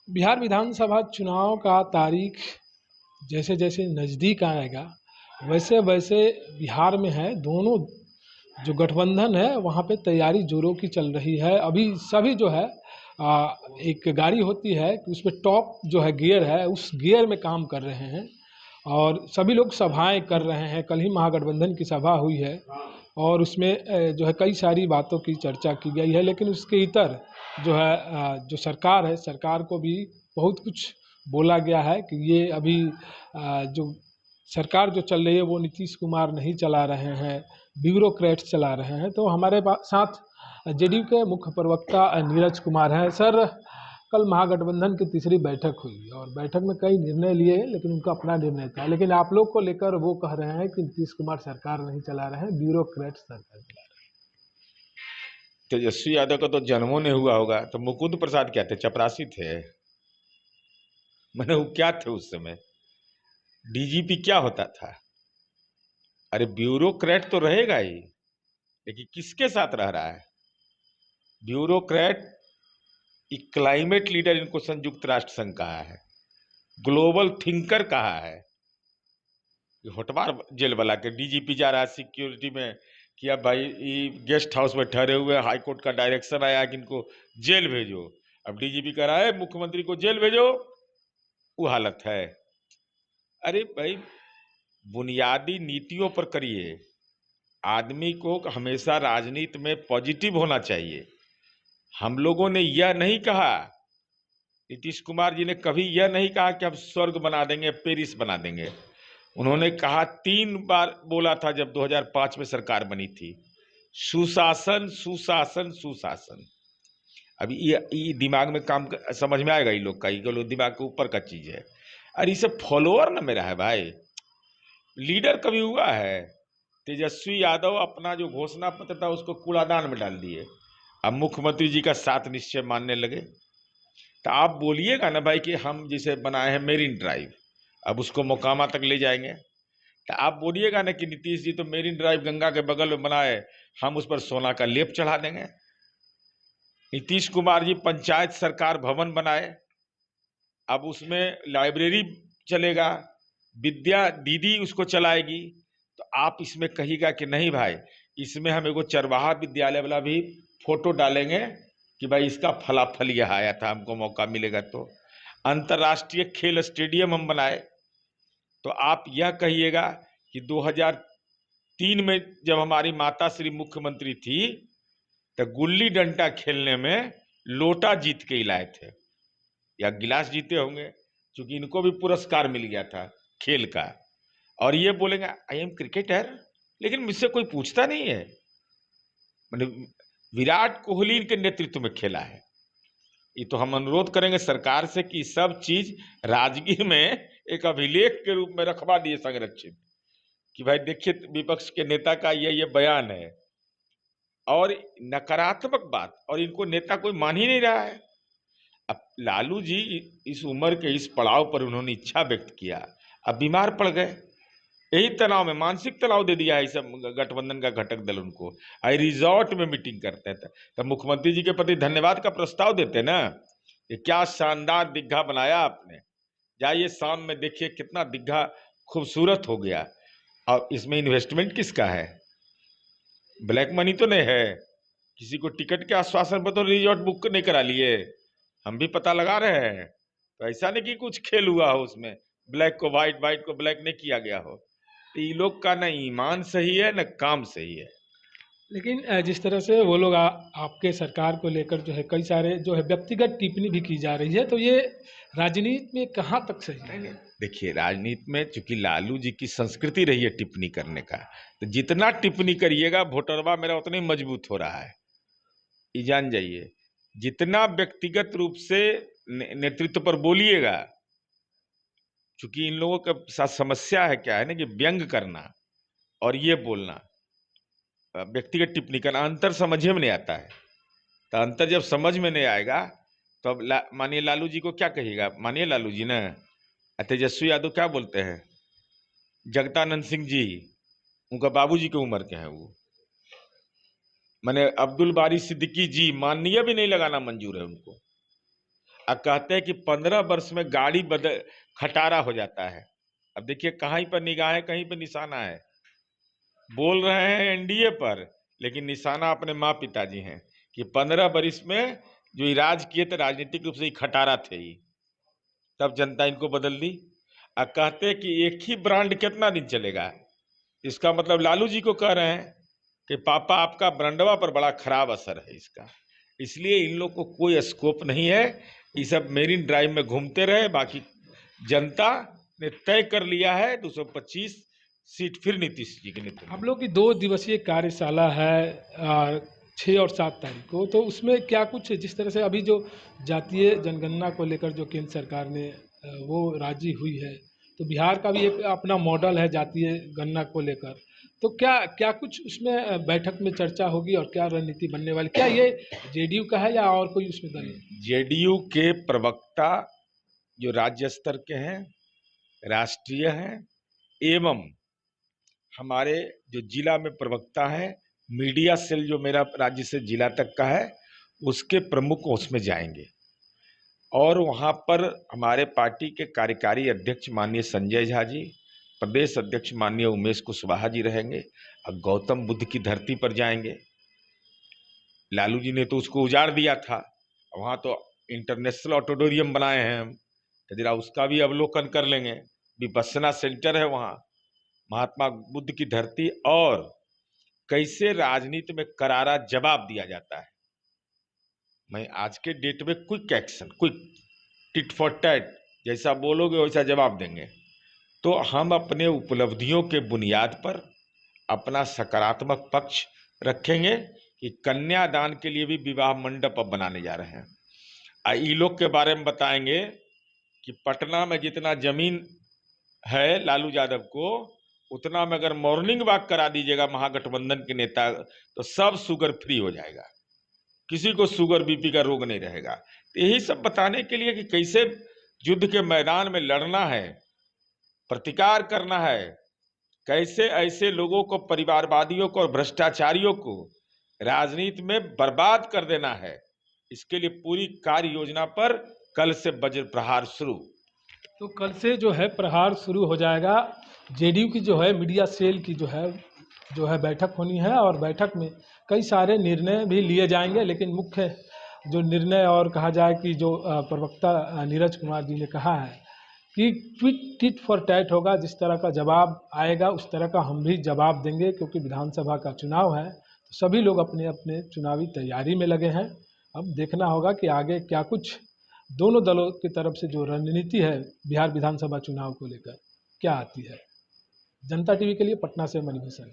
बिहार विधानसभा चुनाव का तारीख जैसे जैसे नज़दीक आएगा वैसे वैसे बिहार में है दोनों जो गठबंधन है वहाँ पे तैयारी जोरों की चल रही है। अभी सभी जो है एक गाड़ी होती है कि उसमें टॉप जो है गियर है उस गियर में काम कर रहे हैं और सभी लोग सभाएं कर रहे हैं। कल ही महागठबंधन की सभा हुई है और उसमें जो है कई सारी बातों की चर्चा की गई है, लेकिन उसके इतर जो है जो सरकार है सरकार को भी बहुत कुछ बोला गया है कि ये अभी जो सरकार जो चल रही है वो नीतीश कुमार नहीं चला रहे हैं, ब्यूरोक्रेट्स चला रहे हैं। तो हमारे साथ जेडीयू के मुख्य प्रवक्ता नीरज कुमार हैं। सर, कल महागठबंधन की तीसरी बैठक हुई और बैठक में कई निर्णय लिए, लेकिन उनका अपना निर्णय था, लेकिन आप लोग को लेकर वो कह रहे हैं कि नीतीश कुमार सरकार नहीं चला रहे हैं, ब्यूरोक्रेट्स सरकार चला रहे तेजस्वी यादव का तो जन्मों नहीं हुआ होगा, तो मुकुंद प्रसाद क्या थे? चपरासी थे। मैंने वो क्या थे उस समय? डीजीपी क्या होता था? अरे ब्यूरोक्रेट तो रहेगा ही, लेकिन किसके साथ रह रहा है ब्यूरोक्रेट? एक क्लाइमेट लीडर इनको संयुक्त राष्ट्र संघ कहा है, ग्लोबल थिंकर कहा है। होटवार जेल वाला के डीजीपी जा रहा है सिक्योरिटी में कि अब भाई ये गेस्ट हाउस में ठहरे हुए, हाई कोर्ट का डायरेक्शन आया कि इनको जेल भेजो। अब डीजीपी कह रहा है मुख्यमंत्री को जेल भेजो, वो हालत है। अरे भाई, बुनियादी नीतियों पर करिए। आदमी को हमेशा राजनीति में पॉजिटिव होना चाहिए। हम लोगों ने यह नहीं कहा, नीतीश कुमार जी ने कभी यह नहीं कहा कि हम स्वर्ग बना देंगे, पेरिस बना देंगे। उन्होंने कहा, 3 बार बोला था जब 2005 में सरकार बनी थी, सुशासन सुशासन सुशासन। अभी ये दिमाग में काम समझ में आएगा ये लोग का, ये लोग दिमाग के ऊपर का चीज है। अरे इसे फॉलोअर ना मेरा है भाई, लीडर कभी हुआ है? तेजस्वी यादव अपना जो घोषणा पत्र था उसको कूड़ादान में डाल दिए, अब मुख्यमंत्री जी का साथ निश्चय मानने लगे। तो आप बोलिएगा ना भाई कि हम जिसे बनाए हैं मेरीन ड्राइव, अब उसको मोकामा तक ले जाएंगे। तो आप बोलिएगा ना कि नीतीश जी तो मेरीन ड्राइव गंगा के बगल में बनाए, हम उस पर सोना का लेप चढ़ा देंगे। नीतीश कुमार जी पंचायत सरकार भवन बनाए, अब उसमें लाइब्रेरी चलेगा, विद्या दीदी उसको चलाएगी। तो आप इसमें कहिएगा कि नहीं भाई, इसमें हम एगो चरवाहा विद्यालय वाला भी फोटो डालेंगे कि भाई इसका फलाफल यह आया था, हमको मौका मिलेगा तो। अंतर्राष्ट्रीय खेल स्टेडियम हम बनाए, तो आप यह कहिएगा कि 2003 में जब हमारी माता श्री मुख्यमंत्री थी तो गुल्ली डंडा खेलने में लोटा जीत के लाए थे, या गिलास जीते होंगे, क्योंकि इनको भी पुरस्कार मिल गया था खेल का। और ये बोलेंगे आई एम क्रिकेटर, लेकिन मुझसे कोई पूछता नहीं है। मतलब विराट कोहली के नेतृत्व में खेला है। ये तो हम अनुरोध करेंगे सरकार से कि सब चीज राजगीर में एक अभिलेख के रूप में रखवा दिए संरक्षित, कि भाई देखिए विपक्ष के नेता का ये बयान है, और नकारात्मक बात, और इनको नेता कोई मान ही नहीं रहा है। अब लालू जी इस उम्र के इस पड़ाव पर उन्होंने इच्छा व्यक्त किया, अब बीमार पड़ गए, यही तनाव में मानसिक तनाव दे दिया है सब गठबंधन का घटक दल उनको। आई रिजॉर्ट में मीटिंग करते हैं, तब मुख्यमंत्री जी के प्रति धन्यवाद का प्रस्ताव देते ना, ये क्या शानदार दीघा बनाया आपने, जाइए शाम में देखिए कितना दीघा खूबसूरत हो गया। और इसमें इन्वेस्टमेंट किसका है? ब्लैक मनी तो नहीं है? किसी को टिकट के आश्वासन पर तो रिजॉर्ट बुक नहीं करा लिए? हम भी पता लगा रहे हैं, तो ऐसा नहीं कि कुछ खेल हुआ हो उसमें, ब्लैक को व्हाइट, व्हाइट को ब्लैक नहीं किया गया हो। तो ये लोग का ना ईमान सही है ना काम सही है। लेकिन जिस तरह से वो लोग आपके सरकार को लेकर जो है कई सारे जो है व्यक्तिगत टिप्पणी भी की जा रही है, तो ये राजनीति में कहाँ तक सही नहीं नहीं, है? देखिए राजनीति में चूंकि लालू जी की संस्कृति रही है टिप्पणी करने का, तो जितना टिप्पणी करिएगा वोटरवा मेरा उतना ही मजबूत हो रहा है, ये जान जाइए। जितना व्यक्तिगत रूप से नेतृत्व पर बोलिएगा, चूंकि इन लोगों के साथ समस्या है क्या है ना, कि व्यंग करना और ये बोलना, व्यक्तिगत टिप्पणी करना, अंतर समझे में नहीं आता है। तो अंतर जब समझ में नहीं आएगा तो अब मानिए लालू जी को क्या कहिएगा, मानिए लालू जी ना, तेजस्वी यादव क्या बोलते हैं, जगदानंद सिंह जी, उनका बाबूजी की उम्र के हैं वो, माने अब्दुल बारी सिद्दीकी जी, माननीय भी नहीं लगाना मंजूर है उनको। और कहते हैं कि 15 वर्ष में गाड़ी बदल खटारा हो जाता है। अब देखिए कहीं पर निगाहें, कहीं पर निशाना है। बोल रहे हैं एनडीए पर, लेकिन निशाना अपने माँ पिताजी हैं कि 15 वर्ष में जो ये राज किए थे राजनीतिक रूप से ही खटारा थे ही, तब जनता इनको बदल दी। और कहते हैं कि एक ही ब्रांड कितना दिन चलेगा। इसका मतलब लालू जी को कह रहे हैं कि पापा आपका ब्रांडवा पर बड़ा खराब असर है इसका, इसलिए इन लोग को कोई स्कोप नहीं है। ये सब मेरिन ड्राइव में घूमते रहे। बाकी जनता ने तय कर लिया है 225 सीट फिर नीतीश जी के नेतृत्व हम में। लोग की 2 दिवसीय कार्यशाला है 6 और 7 तारीख को, तो उसमें क्या कुछ जिस तरह से अभी जो जातीय जनगणना को लेकर जो केंद्र सरकार ने वो राजी हुई है, तो बिहार का भी एक अपना मॉडल है जातीय गणना को लेकर, तो क्या क्या कुछ उसमें बैठक में चर्चा होगी और क्या रणनीति बनने वाली, क्या ये जेडीयू का है या और कोई उसमें दल है? जेडीयू के प्रवक्ता जो राज्य स्तर के हैं, राष्ट्रीय हैं, एवं हमारे जो जिला में प्रवक्ता है, मीडिया सेल जो मेरा राज्य से जिला तक का है, उसके प्रमुख उसमें जाएंगे। और वहां पर हमारे पार्टी के कार्यकारी अध्यक्ष माननीय संजय झा जी, प्रदेश अध्यक्ष माननीय उमेश कुशवाहा जी रहेंगे और गौतम बुद्ध की धरती पर जाएंगे। लालू जी ने तो उसको उजाड़ दिया था, वहां तो इंटरनेशनल ऑडिटोरियम बनाए हैं हम, तो जरा उसका भी अवलोकन कर लेंगे। विपස්සना सेंटर है वहां, महात्मा बुद्ध की धरती, और कैसे राजनीति में करारा जवाब दिया जाता है। मैं आज के डेट में quick action, quick tit for tat, जैसा बोलोगे वैसा जवाब देंगे। तो हम अपने उपलब्धियों के बुनियाद पर अपना सकारात्मक पक्ष रखेंगे कि कन्यादान के लिए भी विवाह मंडप अब बनाने जा रहे हैं। ई लोग के बारे में बताएंगे कि पटना में जितना जमीन है लालू यादव को, उतना में अगर मॉर्निंग वॉक करा दीजिएगा महागठबंधन के नेता, तो सब शुगर फ्री हो जाएगा, किसी को शुगर बीपी का रोग नहीं रहेगा। तो यही सब बताने के लिए कि कैसे युद्ध के मैदान में लड़ना है, प्रतिकार करना है, कैसे ऐसे लोगों को, परिवारवादियों को और भ्रष्टाचारियों को राजनीति में बर्बाद कर देना है। इसके लिए पूरी कार्य योजना पर कल से वज्र प्रहार शुरू। तो कल से जो है प्रहार शुरू हो जाएगा। जेडीयू की जो है मीडिया सेल की जो है बैठक होनी है, और बैठक में कई सारे निर्णय भी लिए जाएंगे, लेकिन मुख्य जो निर्णय और कहा जाए कि जो प्रवक्ता नीरज कुमार जी ने कहा है कि ट्वीट टिट फॉर टैट होगा, जिस तरह का जवाब आएगा उस तरह का हम भी जवाब देंगे, क्योंकि विधानसभा का चुनाव है, तो सभी लोग अपने अपने चुनावी तैयारी में लगे हैं। अब देखना होगा कि आगे क्या कुछ दोनों दलों की तरफ से जो रणनीति है बिहार विधानसभा चुनाव को लेकर क्या आती है। जनता टीवी के लिए पटना से मणिभूषण।